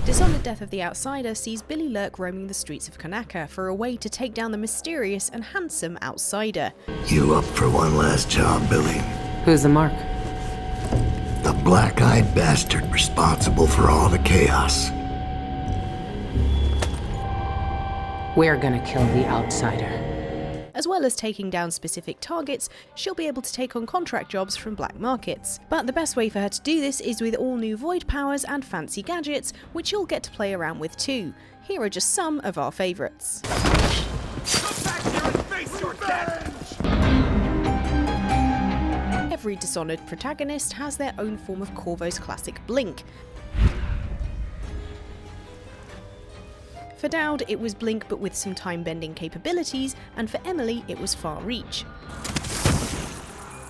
Dishonored Death of the Outsider sees Billie Lurk roaming the streets of Karnaca for a way to take down the mysterious and handsome outsider. You up for one last job, Billie? Who's the mark? The black-eyed bastard responsible for all the chaos. We're gonna kill the outsider. As well as taking down specific targets, she'll be able to take on contract jobs from black markets. But the best way for her to do this is with all new void powers and fancy gadgets, which you'll get to play around with too. Here are just some of our favourites. Every Dishonored protagonist has their own form of Corvo's classic blink. For Daud, it was blink but with some time-bending capabilities, and for Emily, it was far reach.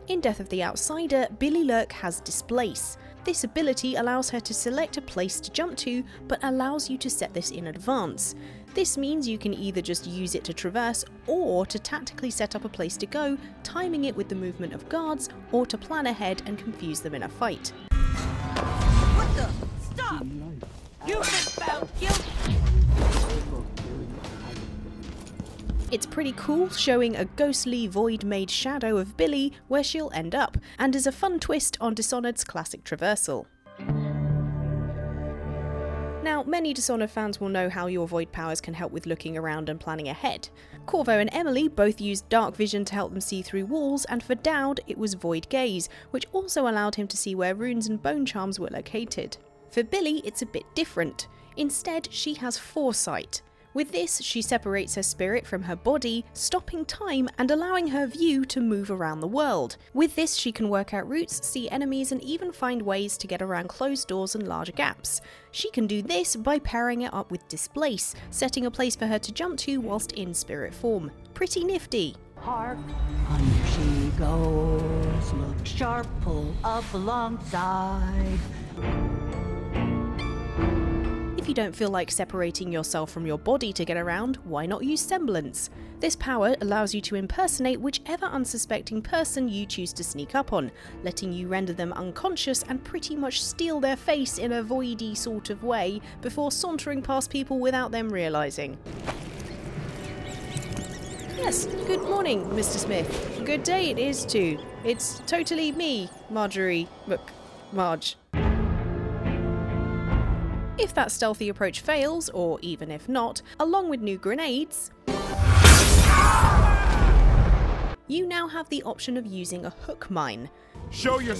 In Death of the Outsider, Billie Lurk has Displace. This ability allows her to select a place to jump to, but allows you to set this in advance. This means you can either just use it to traverse, or to tactically set up a place to go, timing it with the movement of guards, or to plan ahead and confuse them in a fight. What the? Stop! You've been found guilty! It's pretty cool, showing a ghostly, void-made shadow of Billie where she'll end up, and is a fun twist on Dishonored's classic traversal. Now, many Dishonored fans will know how your void powers can help with looking around and planning ahead. Corvo and Emily both used dark vision to help them see through walls, and for Daud it was void gaze, which also allowed him to see where runes and bone charms were located. For Billie, it's a bit different. Instead, she has Foresight. With this, she separates her spirit from her body, stopping time and allowing her view to move around the world. With this, she can work out routes, see enemies, and even find ways to get around closed doors and large gaps. She can do this by pairing it up with Displace, setting a place for her to jump to whilst in spirit form. Pretty nifty. Hark, on she goes, look sharp, pull up alongside. If you don't feel like separating yourself from your body to get around, why not use semblance? This power allows you to impersonate whichever unsuspecting person you choose to sneak up on, letting you render them unconscious and pretty much steal their face in a voidy sort of way before sauntering past people without them realising. Yes, good morning, Mr. Smith. Good day it is too. It's totally me, Marjorie. Look, Marge. If that stealthy approach fails, or even if not, along with new grenades, you now have the option of using a hook mine. Show your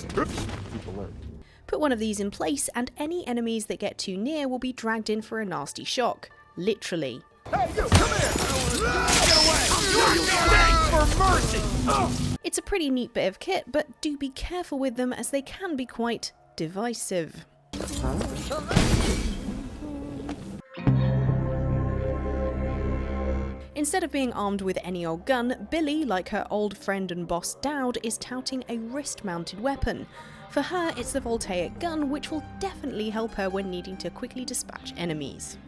Put one of these in place and any enemies that get too near will be dragged in for a nasty shock. Literally. Hey, you, come here! Get away! For mercy! It's a pretty neat bit of kit, but do be careful with them as they can be quite divisive. Instead of being armed with any old gun, Billie, like her old friend and boss Daud, is touting a wrist-mounted weapon. For her, it's the voltaic gun, which will definitely help her when needing to quickly dispatch enemies.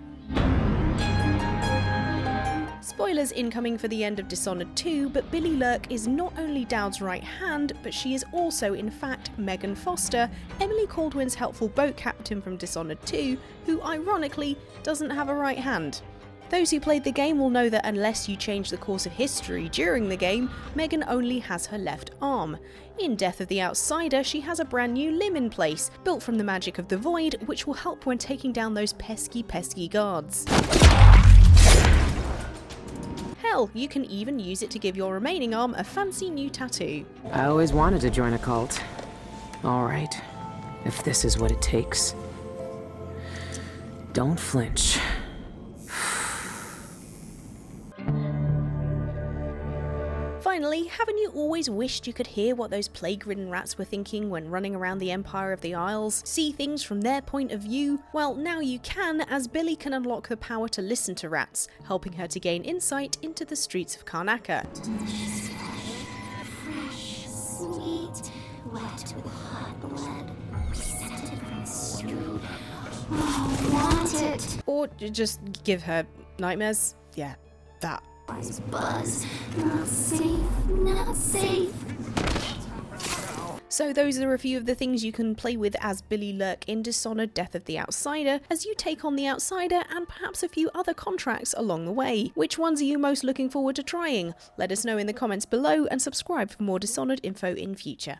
Spoilers incoming for the end of Dishonored 2, but Billie Lurk is not only Daud's right hand, but she is also in fact Megan Foster, Emily Caldwin's helpful boat captain from Dishonored 2, who ironically doesn't have a right hand. Those who played the game will know that unless you change the course of history during the game, Megan only has her left arm. In Death of the Outsider, she has a brand new limb in place, built from the magic of the Void, which will help when taking down those pesky guards. Hell, you can even use it to give your remaining arm a fancy new tattoo. I always wanted to join a cult. Alright, if this is what it takes. Don't flinch. Finally, haven't you always wished you could hear what those plague-ridden rats were thinking when running around the Empire of the Isles? See things from their point of view? Well, now you can, as Billie can unlock the power to listen to rats, helping her to gain insight into the streets of Karnaca. Fresh, sweet, wet with hot blood. We sent it from the street. Oh, want it. Or just give her nightmares? Yeah, that. Buzz. Not safe, not safe. So those are a few of the things you can play with as Billie Lurk in Dishonored: Death of the Outsider, as you take on the Outsider and perhaps a few other contracts along the way. Which ones are you most looking forward to trying? Let us know in the comments below and subscribe for more Dishonored info in future.